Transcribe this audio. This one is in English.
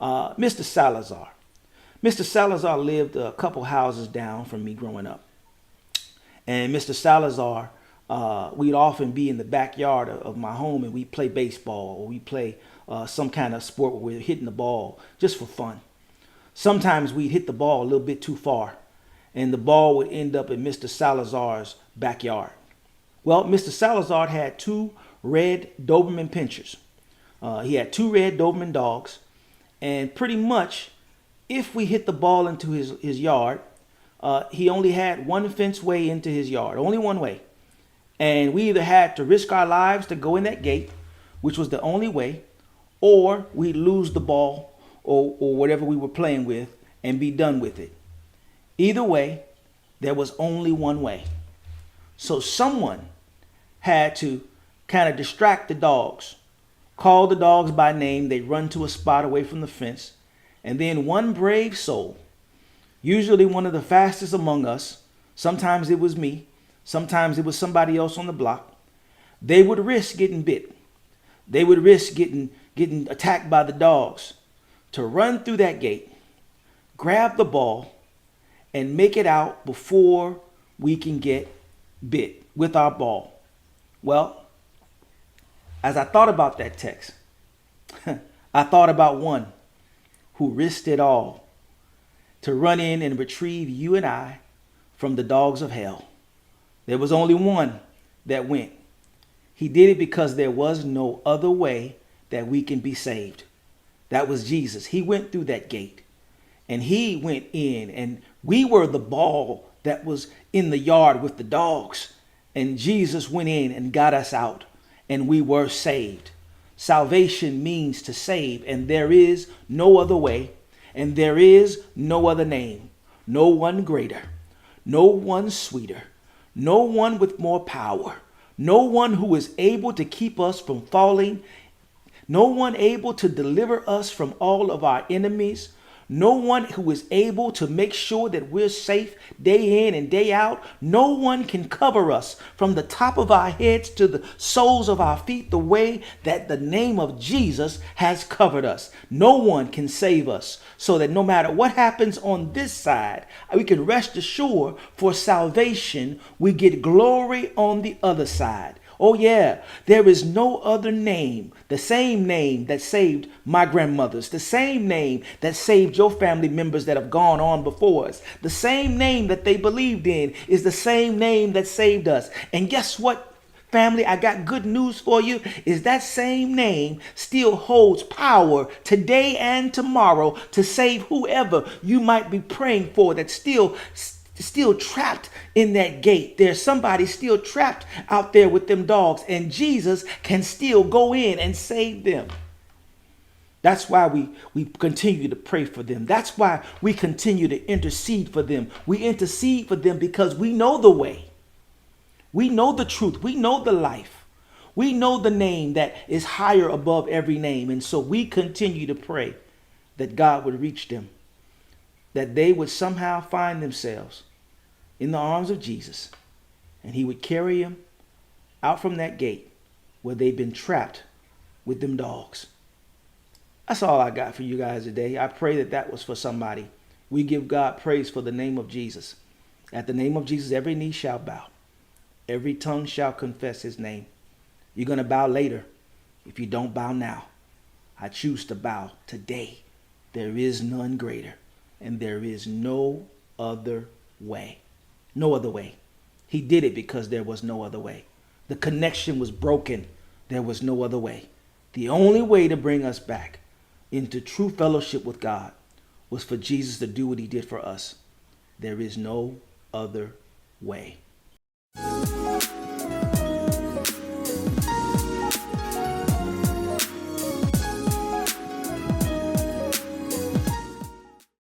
Mr. Salazar. Mr. Salazar lived a couple houses down from me growing up. And Mr. Salazar, we'd often be in the backyard of my home and we'd play baseball or we'd play some kind of sport where we're hitting the ball just for fun. Sometimes we'd hit the ball a little bit too far and the ball would end up in Mr. Salazar's backyard. Well, Mr. Salazar had two red Doberman pinschers. He had two red Doberman dogs, and pretty much if we hit the ball into his yard, he only had one fence way into his yard, only one way. And we either had to risk our lives to go in that gate, which was the only way, or we'd lose the ball or whatever we were playing with and be done with it. Either way, there was only one way. So someone had to kind of distract the dogs, call the dogs by name. They'd run to a spot away from the fence. And then one brave soul, usually one of the fastest among us, sometimes it was me, sometimes it was somebody else on the block, they would risk getting bit. They would risk getting attacked by the dogs to run through that gate, grab the ball, and make it out before we can get bit with our ball. Well, as I thought about that text, I thought about one who risked it all to run in and retrieve you and I from the dogs of hell. There was only one that went. He did it because there was no other way that we can be saved. That was Jesus. He went through that gate and he went in, and we were the ball that was in the yard with the dogs. And Jesus went in and got us out, and we were saved. Salvation means to save, and there is no other way, and there is no other name, no one greater, no one sweeter, no one with more power, no one who is able to keep us from falling, no one able to deliver us from all of our enemies, no one who is able to make sure that we're safe day in and day out. No one can cover us from the top of our heads to the soles of our feet the way that the name of Jesus has covered us. No one can save us, so that no matter what happens on this side, we can rest assured for salvation, we get glory on the other side. Oh yeah, there is no other name, the same name that saved my grandmothers, the same name that saved your family members that have gone on before us. The same name that they believed in is the same name that saved us. And guess what, family? I got good news for you, is that same name still holds power today and tomorrow to save whoever you might be praying for that's still trapped in that gate. There's somebody still trapped out there with them dogs, and Jesus can still go in and save them. That's why we continue to pray for them. That's why we continue to intercede for them. We intercede for them because we know the way. We know the truth. We know the life. We know the name that is higher above every name. And so we continue to pray that God would reach them, that they would somehow find themselves in the arms of Jesus, and he would carry them out from that gate where they've been trapped with them dogs. That's all I got for you guys today. I pray that that was for somebody. We give God praise for the name of Jesus. At the name of Jesus, every knee shall bow. Every tongue shall confess his name. You're going to bow later if you don't bow now. I choose to bow today. There is none greater, and there is no other way. No other way. He did it because there was no other way. The connection was broken. There was no other way. The only way to bring us back into true fellowship with God was for Jesus to do what he did for us. There is no other way.